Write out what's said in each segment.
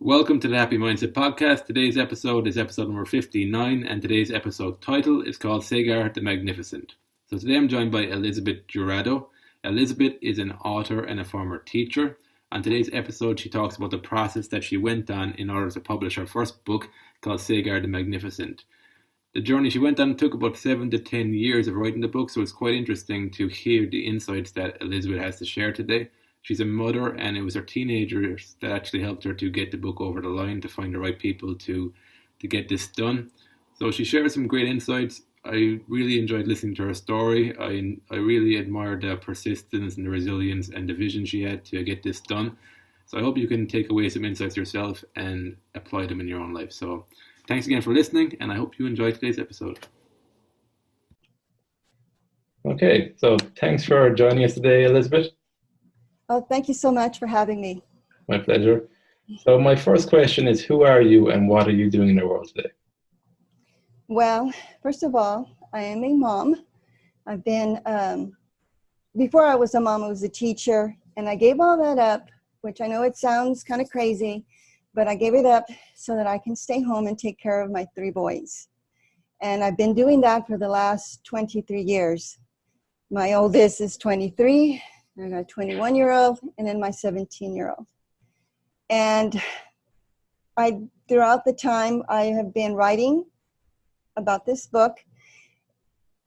Welcome to the Happy Mindset Podcast. Today's episode is episode number 59, and today's episode title is called Saygar the Magnificent. So today I'm joined by Elizabeth Jurado. Elizabeth is an author and a former teacher. On today's episode, she talks about the process that she went on in order to publish her first book called Saygar the Magnificent. The journey she went on took about 7 to 10 years of writing the book, so it's quite interesting to hear the insights that Elizabeth has to share today. She's a mother, and it was her teenagers that actually helped her to get the book over the line, to find the right people to get this done. So she shares some great insights. I really enjoyed listening to her story. I really admired the persistence and the resilience and the vision she had to get this done. So I hope you can take away some insights yourself and apply them in your own life. So thanks again for listening, and I hope you enjoyed today's episode. Okay, so thanks for joining us today, Elizabeth. Oh, thank you so much for having me. My pleasure. So my first question is, who are you and what are you doing in the world today? Well, first of all, I am a mom. I've been, before I was a mom, I was a teacher, and I gave all that up, which I know it sounds kind of crazy, but I gave it up so that I can stay home and take care of my 3 boys. And I've been doing that for the last 23 years. My oldest is 23. I got a 21-year-old and then my 17-year-old. And throughout the time, I have been writing about this book.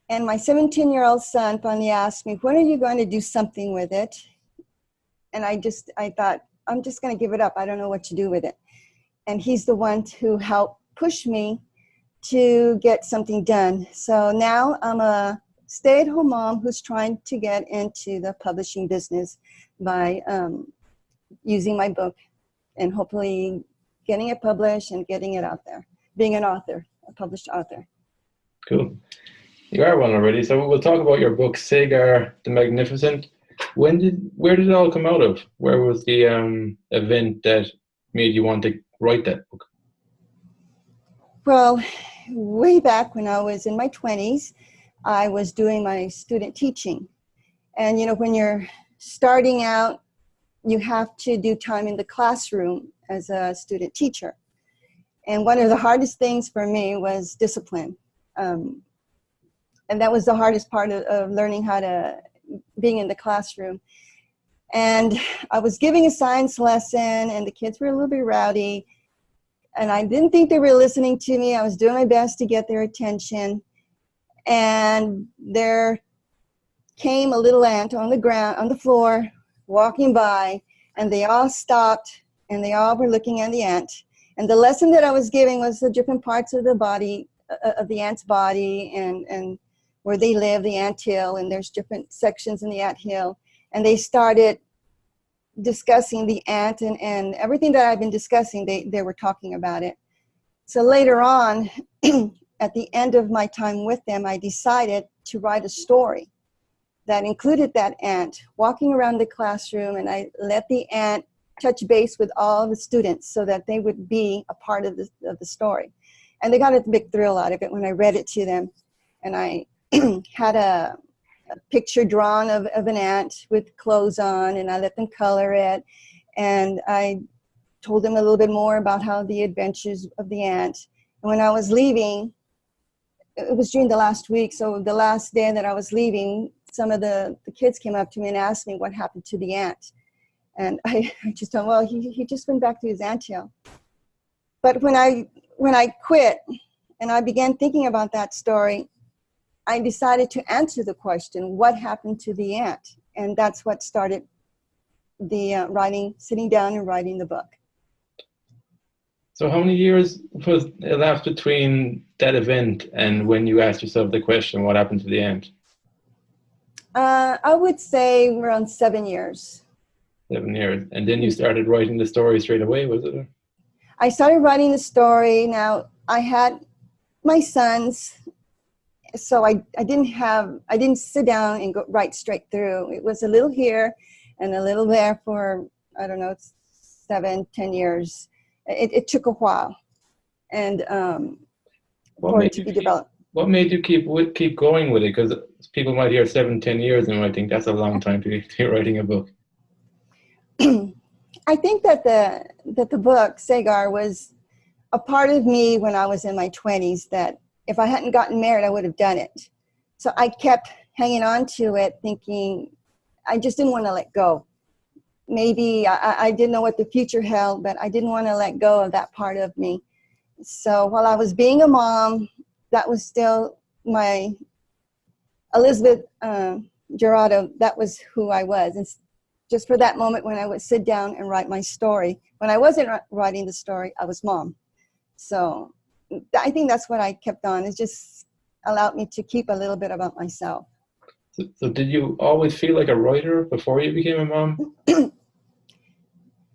And my 17-year-old son finally asked me, when are you going to do something with it? And I thought, I'm just going to give it up. I don't know what to do with it. And he's the one who helped push me to get something done. So now I'm a stay-at-home mom who's trying to get into the publishing business by using my book and hopefully getting it published and getting it out there, being an author, a published author. Cool. You are one already. So we'll talk about your book, Saygar the Magnificent. Where did it all come out of? Where was the event that made you want to write that book? Well, way back when I was in my 20s, I was doing my student teaching. And, you know, when you're starting out, you have to do time in the classroom as a student teacher. And one of the hardest things for me was discipline. And that was the hardest part of learning how to being in the classroom. And I was giving a science lesson and the kids were a little bit rowdy. And I didn't think they were listening to me. I was doing my best to get their attention. And there came a little ant on the ground, on the floor, walking by, and they all stopped, and they all were looking at the ant. And the lesson that I was giving was the different parts of the body, of the ant's body, and where they live, the ant hill, and there's different sections in the ant hill. And they started discussing the ant, and everything that I've been discussing, they were talking about it. So later on, at the end of my time with them, I decided to write a story that included that ant walking around the classroom, and I let the ant touch base with all the students so that they would be a part of the story. And they got a big thrill out of it when I read it to them. And I had a picture drawn of an ant with clothes on, and I let them color it. And I told them a little bit more about how the adventures of the ant. And when I was leaving, it was during the last week, so the last day that I was leaving, some of the kids came up to me and asked me what happened to the ant. And I just thought, well, he just went back to his anthill. But when I quit and I began thinking about that story, I decided to answer the question, what happened to the ant? And that's what started the sitting down and writing the book. So how many years was elapsed between that event and when you asked yourself the question, what happened to the ant? I would say around 7 years. 7 years. And then you started writing the story straight away, was it? I started writing the story. Now, I had my sons, so I didn't sit down and go write straight through. It was a little here and a little there for, I don't know, 7, 10 years. It took a while, and for it to be developed. What made you keep going with it? Because people might hear 7, 10 years and might think that's a long time to be writing a book. I think that the book Saygar was a part of me when I was in my 20s, that if I hadn't gotten married, I would have done it. So I kept hanging on to it, thinking I just didn't want to let go. Maybe I didn't know what the future held, but I didn't want to let go of that part of me. So while I was being a mom, that was still my Elizabeth Jurado. That was who I was. And just for that moment when I would sit down and write my story, when I wasn't writing the story, I was mom. So I think that's what I kept on. It just allowed me to keep a little bit about myself. So did you always feel like a writer before you became a mom?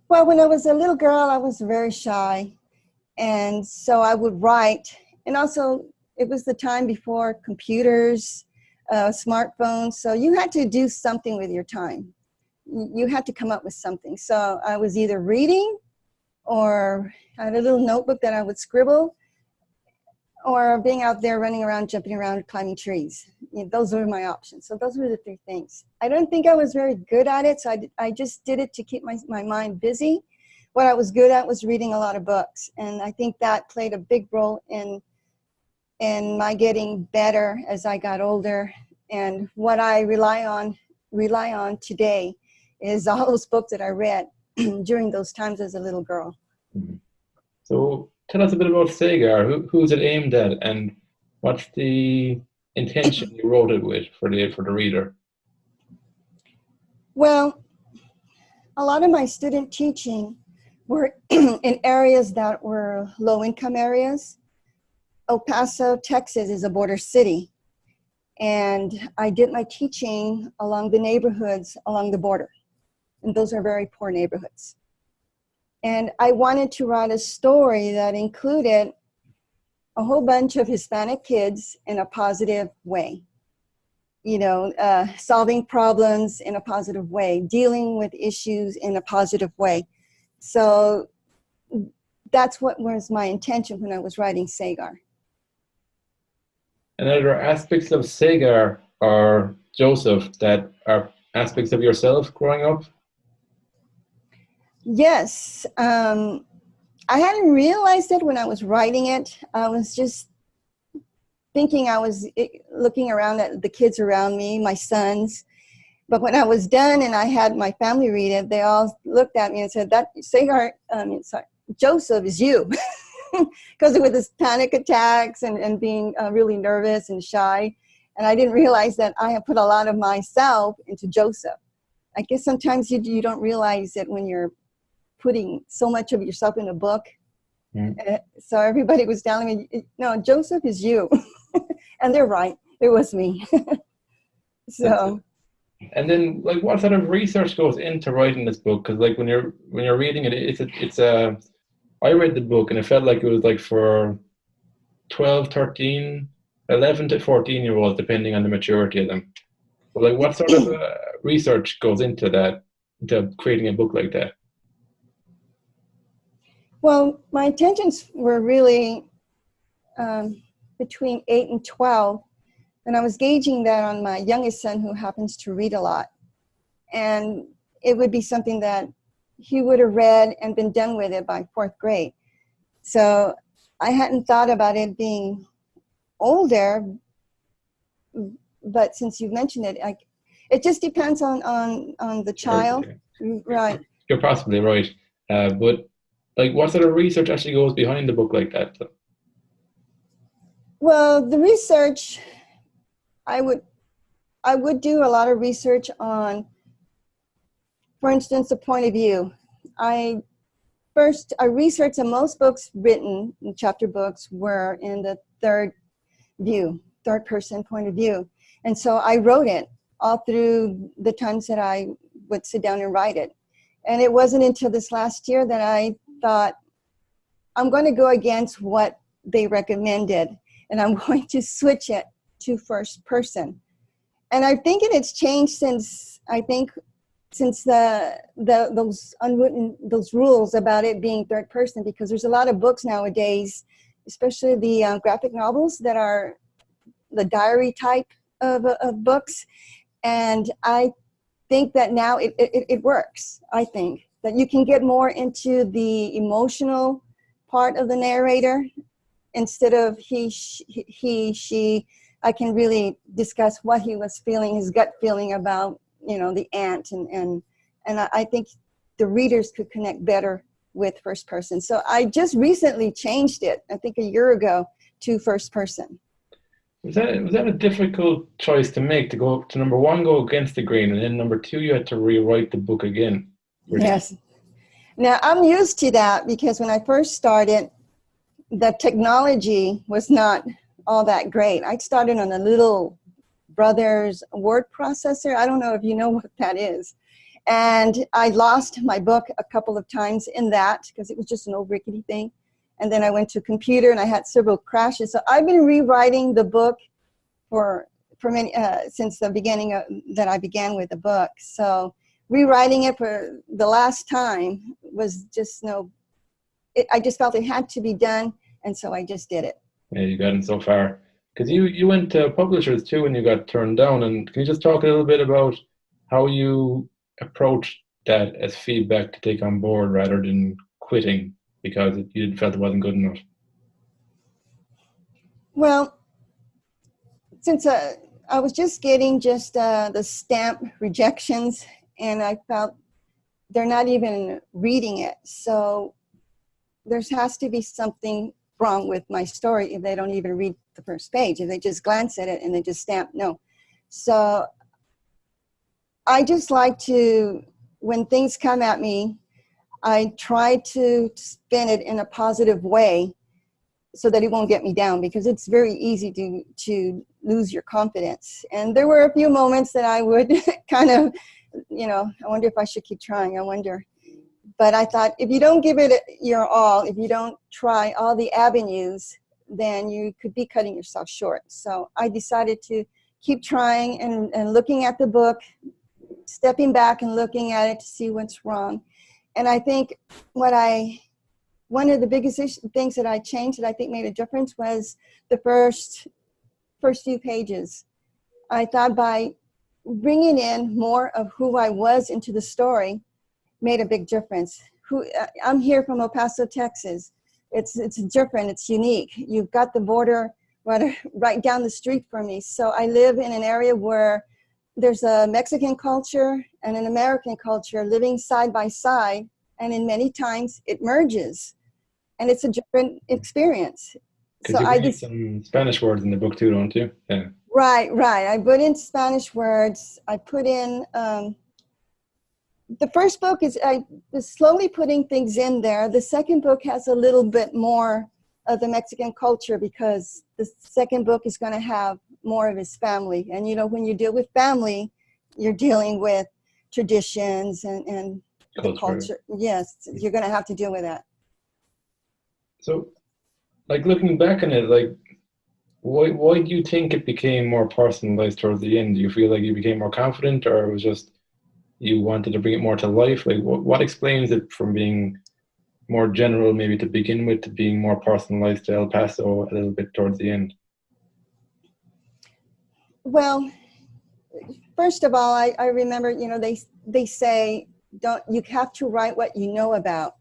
Well, when I was a little girl, I was very shy. And so I would write. And also, it was the time before computers, smartphones. So you had to do something with your time. You had to come up with something. So I was either reading, or I had a little notebook that I would scribble, or being out there running around, jumping around, climbing trees. Those were my options. So those were the three things. I don't think I was very good at it, so I just did it to keep my mind busy. What I was good at was reading a lot of books, and I think that played a big role in my getting better as I got older. And what I rely on today is all those books that I read during those times as a little girl. So tell us a bit about Saygar. Who's it aimed at, and what's the intention you wrote it with for the reader? Well, a lot of my student teaching were in areas that were low-income areas. El Paso, Texas is a border city, and I did my teaching along the neighborhoods along the border, and those are very poor neighborhoods. And I wanted to write a story that included a whole bunch of Hispanic kids in a positive way. Solving problems in a positive way, dealing with issues in a positive way. So that's what was my intention when I was writing Saygar. And are there aspects of Saygar or Joseph that are aspects of yourself growing up? Yes. I hadn't realized it when I was writing it. I was just thinking, I was looking around at the kids around me, my sons. But when I was done and I had my family read it, they all looked at me and said, "That Saygar, Joseph is you." Because with his panic attacks and being really nervous and shy. And I didn't realize that I had put a lot of myself into Joseph. I guess sometimes you don't realize it when you're putting so much of yourself in a book. So everybody was telling me, "No, Joseph is you." And they're right. It was me. So. And then, like, what sort of research goes into writing this book? Because, like, when you're reading it, it's a. I read the book and it felt like it was like for 12, 13, 11 to 14-year-olds, depending on the maturity of them. But, like, what sort of research goes into that, into creating a book like that? Well, my intentions were really between 8 and 12, and I was gauging that on my youngest son, who happens to read a lot. And it would be something that he would have read and been done with it by 4th grade. So I hadn't thought about it being older, but since you mentioned it, it just depends on the child. Right. You're possibly right. But, like, what sort of research actually goes behind a book like that? Well, the research, I would do a lot of research on, for instance, the point of view. I researched that most books written, chapter books, were in the third person point of view. And so I wrote it all through the times that I would sit down and write it. And it wasn't until this last year that I thought, I'm going to go against what they recommended, and I'm going to switch it to first person. And I think it's changed since those rules about it being third person, because there's a lot of books nowadays, especially the graphic novels that are the diary type of books. And I think that now it works. I think that you can get more into the emotional part of the narrator instead of he, she. I can really discuss what he was feeling, his gut feeling about, the ant, and I think the readers could connect better with first person. So I just recently changed it, I think a year ago, to first person. Was that a difficult choice to make, to go to number one, go against the grain, and then number two, you had to rewrite the book again? Yes. Now I'm used to that because when I first started, the technology was not all that great. I started on a little Brothers word processor. I don't know if you know what that is. And I lost my book a couple of times in that because it was just an old rickety thing. And then I went to a computer and I had several crashes. So I've been rewriting the book for many since the beginning that I began with the book. So rewriting it for the last time was just I just felt it had to be done, and so I just did it. Yeah, you got it so far. Because you went to publishers too when you got turned down. And can you just talk a little bit about how you approached that as feedback to take on board rather than quitting because you felt it wasn't good enough? Well, since I was just getting the stamp rejections, and I felt they're not even reading it. So there has to be something wrong with my story if they don't even read the first page, if they just glance at it and they just stamp no. So I just like to, when things come at me, I try to spin it in a positive way so that it won't get me down, because it's very easy to lose your confidence. And there were a few moments that I would kind of, I wonder if I should keep trying, But I thought, if you don't give it your all, if you don't try all the avenues, then you could be cutting yourself short. So I decided to keep trying and looking at the book, stepping back and looking at it to see what's wrong. And I think one of the biggest things that I changed that I think made a difference was the first few pages. I thought by bringing in more of who I was into the story made a big difference. I'm here from El Paso, Texas. It's different, it's unique. You've got the border right down the street from me. So I live in an area where there's a Mexican culture and an American culture living side by side, and in many times it merges, and it's a different experience. Because you put some Spanish words in the book too, don't you? Yeah. Right. I put in Spanish words. I put in, the first book I was slowly putting things in there. The second book has a little bit more of the Mexican culture because the second book is going to have more of his family. And, when you deal with family, you're dealing with traditions and the culture. Yes, you're going to have to deal with that. So, looking back on it, why do you think it became more personalized towards the end? Do you feel like you became more confident, or it was just you wanted to bring it more to life? What explains it from being more general maybe to begin with to being more personalized to El Paso a little bit towards the end? Well, first of all, I remember, they say, you have to write what you know about.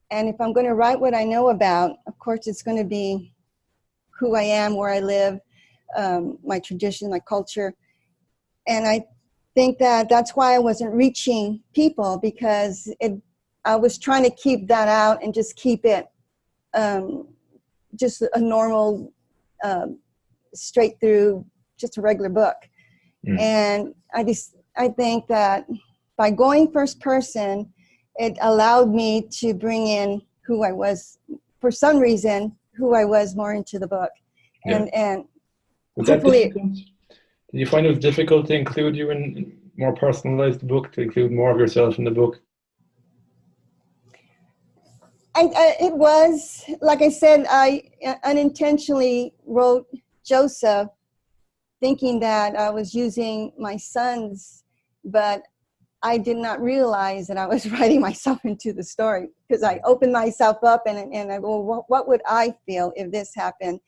And if I'm going to write what I know about, of course, it's going to be who I am, where I live, my tradition, my culture. And I think that's why I wasn't reaching people, because I was trying to keep that out and just keep it just a normal, straight through, just a regular book. And I think that by going first person, it allowed me to bring in who I was, for some reason, who I was more into the book. Yeah. And was hopefully, that difficult? Did you find it was difficult to include you in more personalized book, to include more of yourself in the book? It was, like I said, I unintentionally wrote Joseph thinking that I was using my sons, but I did not realize that I was writing myself into the story, because I opened myself up and I go, well, what would I feel if this happened?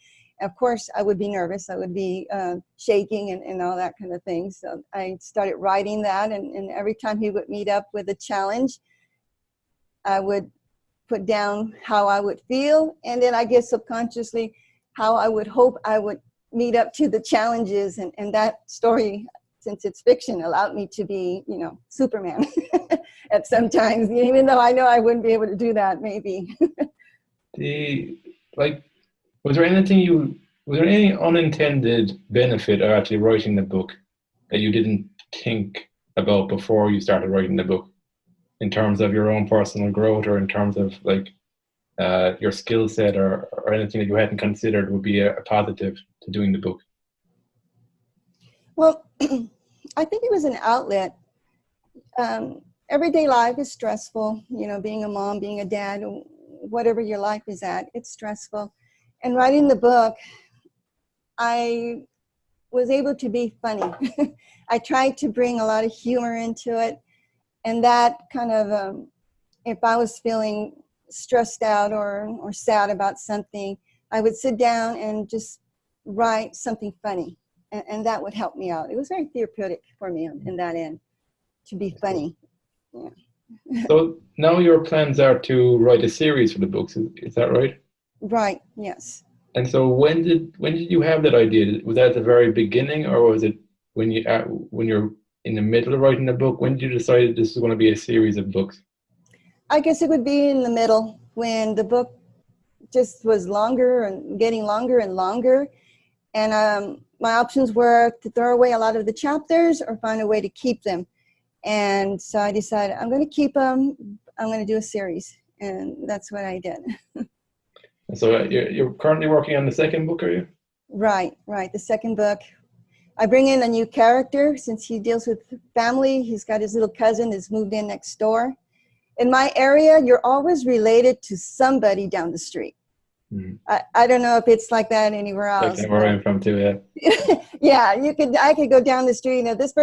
Of course, I would be nervous. I would be shaking and all that kind of thing. So I started writing that, and every time he would meet up with a challenge, I would put down how I would feel, and then I guess subconsciously how I would hope I would meet up to the challenges. And that story, since it's fiction, allowed me to be, Superman at some times, even though I know I wouldn't be able to do that maybe. The like, was there any unintended benefit of actually writing the book that you didn't think about before you started writing the book, in terms of your own personal growth, or in terms of like your skill set, or anything that you hadn't considered would be a positive to doing the book? Well, I think it was an outlet. Everyday life is stressful, being a mom, being a dad, whatever your life is at, it's stressful. And writing the book, I was able to be funny. I tried to bring a lot of humor into it. And that kind of, if I was feeling stressed out or sad about something, I would sit down and just write something funny. And that would help me out. It was very therapeutic for me in that end, to be funny. Yeah. So now your plans are to write a series for the books, is that right? Right, yes. And so when did you have that idea? Was that at the very beginning, or was it when you're in the middle of writing the book? When did you decide this was going to be a series of books? I guess it would be in the middle, when the book just was longer and getting longer and longer. And my options were to throw away a lot of the chapters or find a way to keep them. And so I decided I'm going to keep them. I'm going to do a series. And that's what I did. So you're currently working on the second book, are you? Right. The second book. I bring in a new character since he deals with family. He's got his little cousin who's moved in next door. In my area, you're always related to somebody down the street. Mm-hmm. I don't know if it's like that anywhere else. Like where I'm from too, yeah. Yeah, I could go down the street, this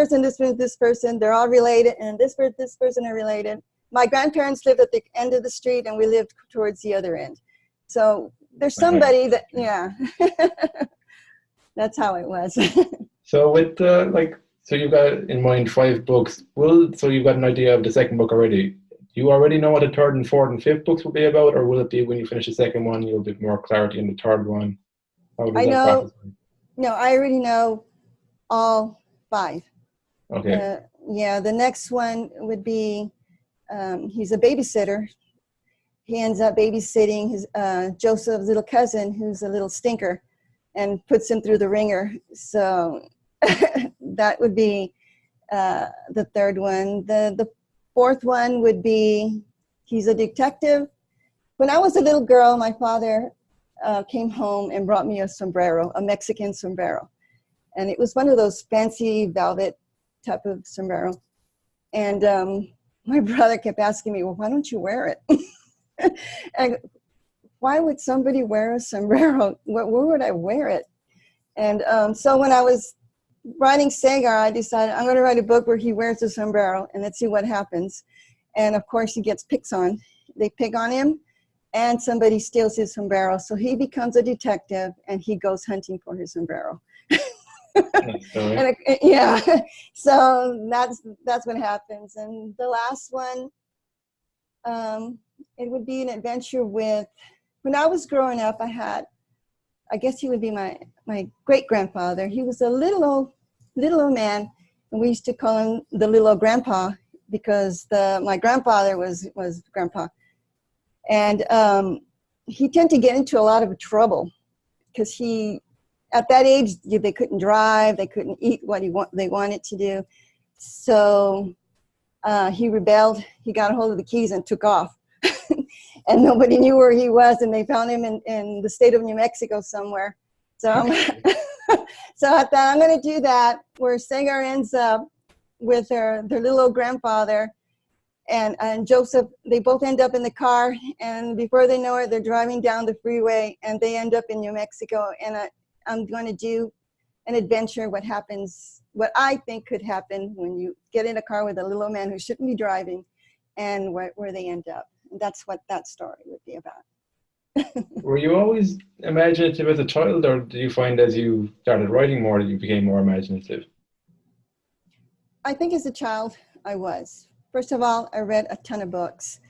person, they're all related, and this person are related. My grandparents lived at the end of the street, and we lived towards the other end. So there's somebody that, yeah. That's how it was. So with so you've got in mind 5 books. So you've got an idea of the second book already. Do you already know what the third and fourth and fifth books will be about, or will it be when you finish the second one, you'll get more clarity in the third one? I know. No, I already know all 5. Okay. Yeah, the next one would be, he's a babysitter. He ends up babysitting his Joseph's little cousin, who's a little stinker, and puts him through the ringer. So that would be the third one. The fourth one would be, he's a detective. When I was a little girl, my father came home and brought me a sombrero, a Mexican sombrero. And it was one of those fancy velvet type of sombrero. And my brother kept asking me, well, why don't you wear it? And why would somebody wear a sombrero? Where would I wear it? And so when I was writing Saygar, I decided I'm going to write a book where he wears a sombrero, and let's see what happens. And of course, he gets picked on. They pick on him, and somebody steals his sombrero. So he becomes a detective, and he goes hunting for his sombrero. And yeah, so that's what happens. And the last one, it would be an adventure with, when I was growing up, I guess he would be my great-grandfather. He was a little old man, and we used to call him the little old grandpa because my grandfather was grandpa. And he tended to get into a lot of trouble because at that age, they couldn't drive, they couldn't eat what they wanted to do. So he rebelled, he got a hold of the keys and took off. And nobody knew where he was, and they found him in the state of New Mexico somewhere. So so I thought, I'm going to do that, where Saygar ends up with their little old grandfather and Joseph. They both end up in the car, and before they know it, they're driving down the freeway, and they end up in New Mexico. And I'm going to do an adventure, what I think could happen when you get in a car with a little old man who shouldn't be driving, and where they end up. And that's what that story would be about. Were you always imaginative as a child, or do you find as you started writing more that you became more imaginative? I think as a child, I was. First of all, I read a ton of books.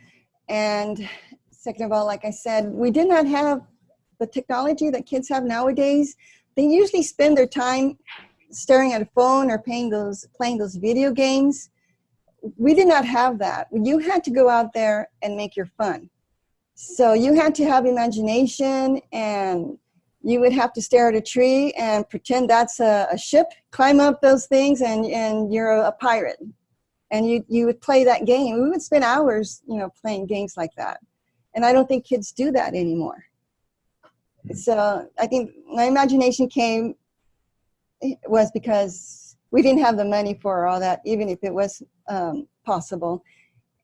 And second of all, like I said, we did not have the technology that kids have nowadays. They usually spend their time staring at a phone or playing those video games. We did not have that. You had to go out there and make your fun. So you had to have imagination, and you would have to stare at a tree and pretend that's a ship, climb up those things, and you're a pirate. And you would play that game. We would spend hours, playing games like that. And I don't think kids do that anymore. So I think my imagination was because we didn't have the money for all that, even if it was possible.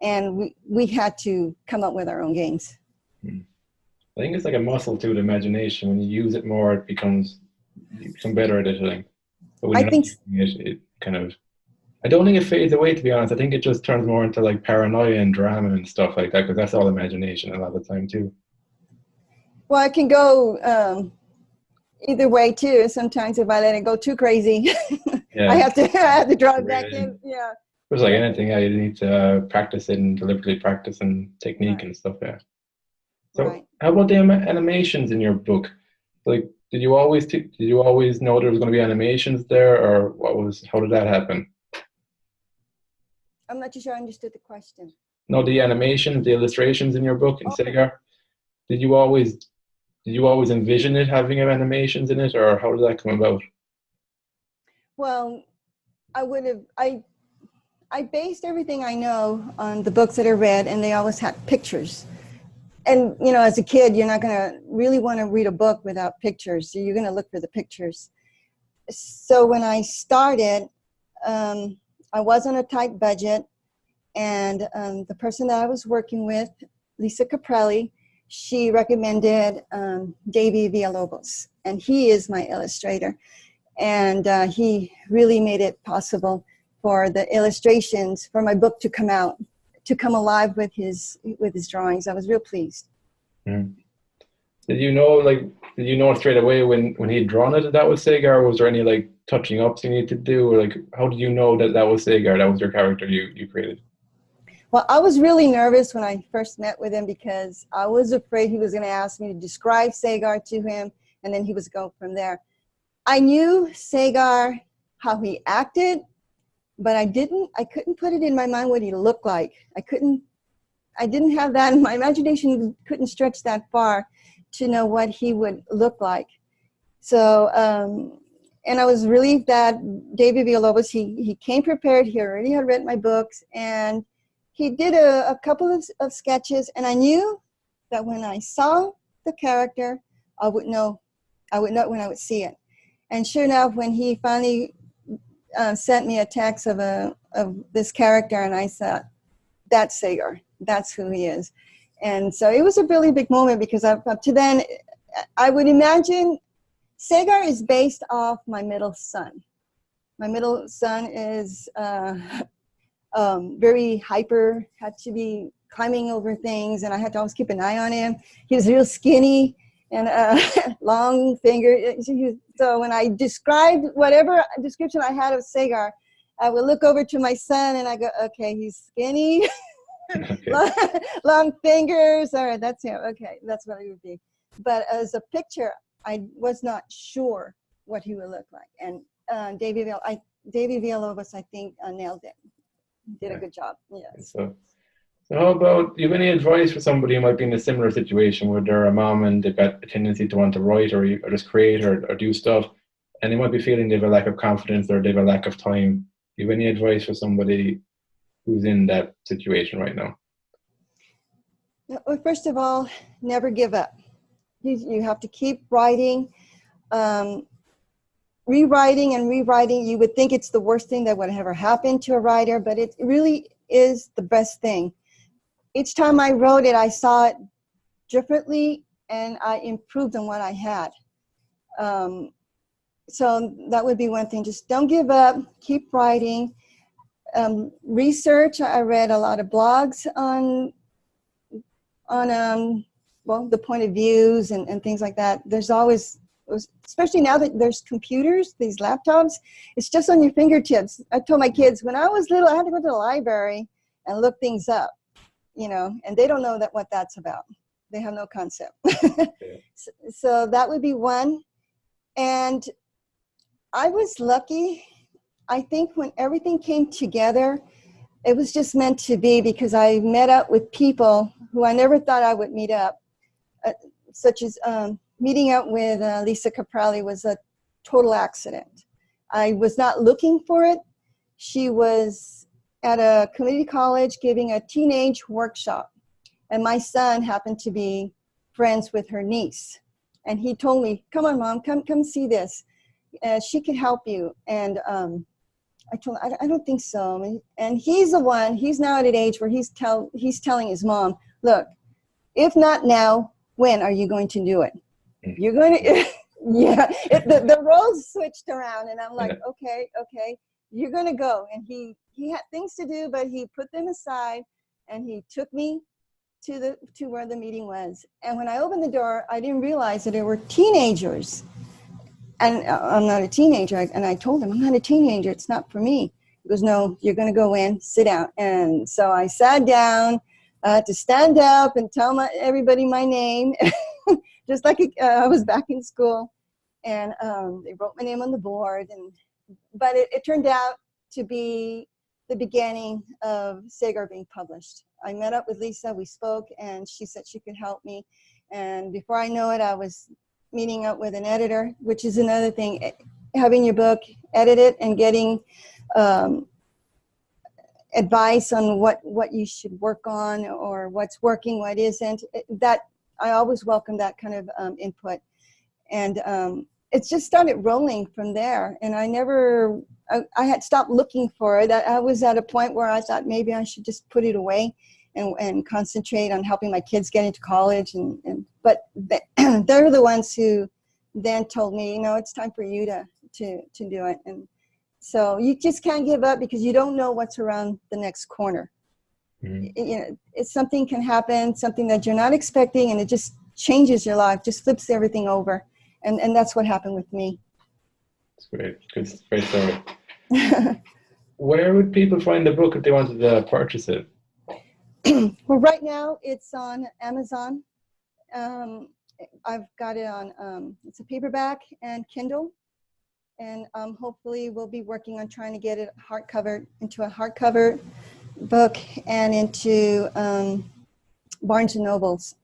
And we had to come up with our own games. I think it's like a muscle to the imagination. When you use it more, you become better at it, I think. But when I you're think not using it, it kind of, I don't think it fades away, to be honest. I think it just turns more into like paranoia and drama and stuff like that, because that's all imagination a lot of the time too. Well, it can go either way too. Sometimes if I let it go too crazy, Yeah. I have to draw it back in. Yeah. It's like anything, you need to practice it and deliberately practice and technique Right. and stuff, yeah. So Right. how about the animations in your book? Like, did you always know there was going to be animations there, or how did that happen? I'm not too sure I understood the question. No, the animations, the illustrations in your book in Oh. Saygar, did you always envision it having animations in it, or how did that come about? Well, I based everything I know on the books that I read, and they always had pictures. And, as a kid, you're not going to really want to read a book without pictures. So you're going to look for the pictures. So when I started, I was on a tight budget. And the person that I was working with, Lisa Caprelli, she recommended Davey Villalobos. And he is my illustrator. And he really made it possible for the illustrations for my book to come alive with his drawings. I was real pleased. Mm. Did you know straight away when he'd drawn it that was Saygar, or was there any like touching ups you needed to do, or like how did you know that was Saygar, that was your character you created? Well, I was really nervous when I first met with him because I was afraid he was going to ask me to describe Saygar to him, and then he was going from there. I knew Saygar, how he acted, but I couldn't put it in my mind what he looked like. I didn't have that, and my imagination couldn't stretch that far to know what he would look like. So, and I was relieved that David Villalobos, he came prepared. He already had read my books, and he did a couple of sketches, and I knew that when I saw the character, I would know when I would see it. And sure enough, when he finally sent me a text of this character, and I said, that's Saygar. That's who he is. And so it was a really big moment because up to then, I would imagine Saygar is based off my middle son. My middle son is very hyper, had to be climbing over things, and I had to always keep an eye on him. He was real skinny and long finger. So when I described whatever description I had of Saygar, I would look over to my son and I go, okay, he's skinny, Okay. long fingers. All right, that's him. Okay, that's what he would be. But as a picture, I was not sure what he would look like. And Davey Villalobos, I think, nailed it. Did a good job. Yes. So how about, do you have any advice for somebody who might be in a similar situation where they're a mom and they've got a tendency to want to write or just create or do stuff, and they might be feeling they have a lack of confidence or they have a lack of time? Do you have any advice for somebody who's in that situation right now? Well, first of all, never give up. You have to keep writing, rewriting and rewriting. You would think it's the worst thing that would ever happen to a writer, but it really is the best thing. Each time I wrote it, I saw it differently and I improved on what I had. So that would be one thing. Just don't give up, keep writing. Research, I read a lot of blogs on the point of views and things like that. There's always, especially now that there's computers, these laptops, it's just on your fingertips. I told my kids, when I was little, I had to go to the library and look things up. and they don't know what that's about. They have no concept. Yeah. So that would be one. And I was lucky. I think when everything came together, it was just meant to be, because I met up with people who I never thought I would meet up, such as meeting up with Lisa Caprelli was a total accident. I was not looking for it. She was at a community college giving a teenage workshop, and my son happened to be friends with her niece. And he told me, "Come on, Mom, come see this. She could help you." And I told him, I don't think so. And he's now at an age where he's telling his mom, "Look, if not now, when are you going to do it? You're going to," yeah, the roles switched around, and I'm like, okay, you're going to go. And he had things to do, but he put them aside, and he took me to where the meeting was. And when I opened the door, I didn't realize that there were teenagers. And I'm not a teenager. And I told him, "I'm not a teenager. It's not for me." He goes, "No, you're going to go in, sit down." And so I sat down to stand up and tell everybody my name, just like I was back in school. And they wrote my name on the board. But it turned out to be the beginning of Saygar being published. I met up with Lisa, we spoke, and she said she could help me. And before I know it, I was meeting up with an editor, which is another thing. Having your book edited and getting advice on what you should work on, or what's working, what isn't, that I always welcome that kind of input. And it's just started rolling from there. And I had stopped looking for it. I was at a point where I thought maybe I should just put it away and concentrate on helping my kids get into college. But they're the ones who then told me, it's time for you to do it. And so you just can't give up, because you don't know what's around the next corner. Mm-hmm. Something can happen, something that you're not expecting, and it just changes your life, just flips everything over. And that's what happened with me. That's great. Great story. Where would people find the book if they wanted to purchase it? Well, right now it's on Amazon. I've got it on, it's a paperback and Kindle. And hopefully we'll be working on trying to get it into a hardcover book and into Barnes and Nobles.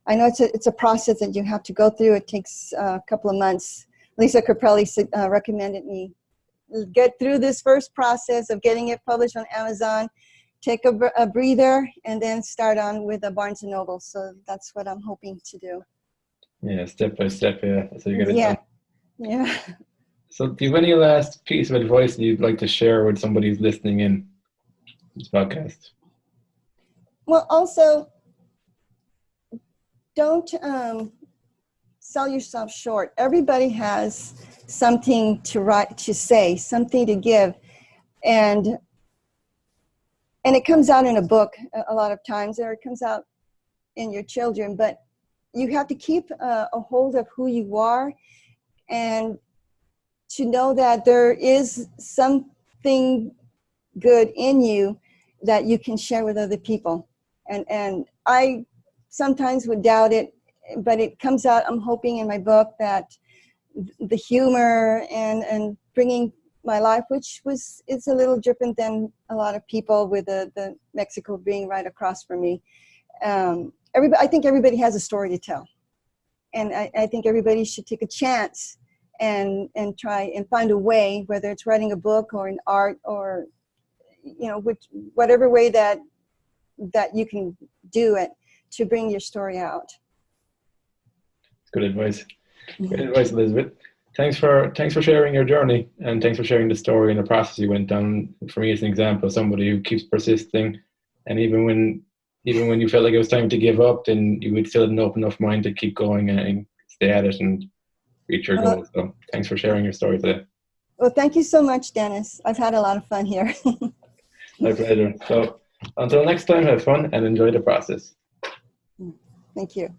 I know it's a process that you have to go through. It takes a couple of months. Lisa Caprelli recommended me get through this first process of getting it published on Amazon, take a breather, and then start on with a Barnes and Noble. So that's what I'm hoping to do. Yeah, step by step. Yeah, that's how you get it done. Yeah. So, do you have any last piece of advice that you'd like to share with somebody who's listening in this podcast? Well, also, don't sell yourself short. Everybody has something to say, something to give, and it comes out in a book a lot of times, or it comes out in your children. But you have to keep a hold of who you are, and to know that there is something good in you that you can share with other people. And I sometimes would doubt it, but it comes out, I'm hoping, in my book, that the humor and bringing my life, which it's a little different than a lot of people, with the Mexico being right across from me. I think everybody has a story to tell. And I think everybody should take a chance and try and find a way, whether it's writing a book or in art, or whatever way that you can do it, to bring your story out. Good advice. Good advice, Elizabeth. Thanks for sharing your journey, and thanks for sharing the story and the process you went down. For me, it's an example of somebody who keeps persisting, and even when you felt like it was time to give up, then you would still have an open enough mind to keep going and stay at it and reach your goals. So thanks for sharing your story today. Well, thank you so much, Dennis. I've had a lot of fun here. My pleasure. So until next time, have fun and enjoy the process. Thank you.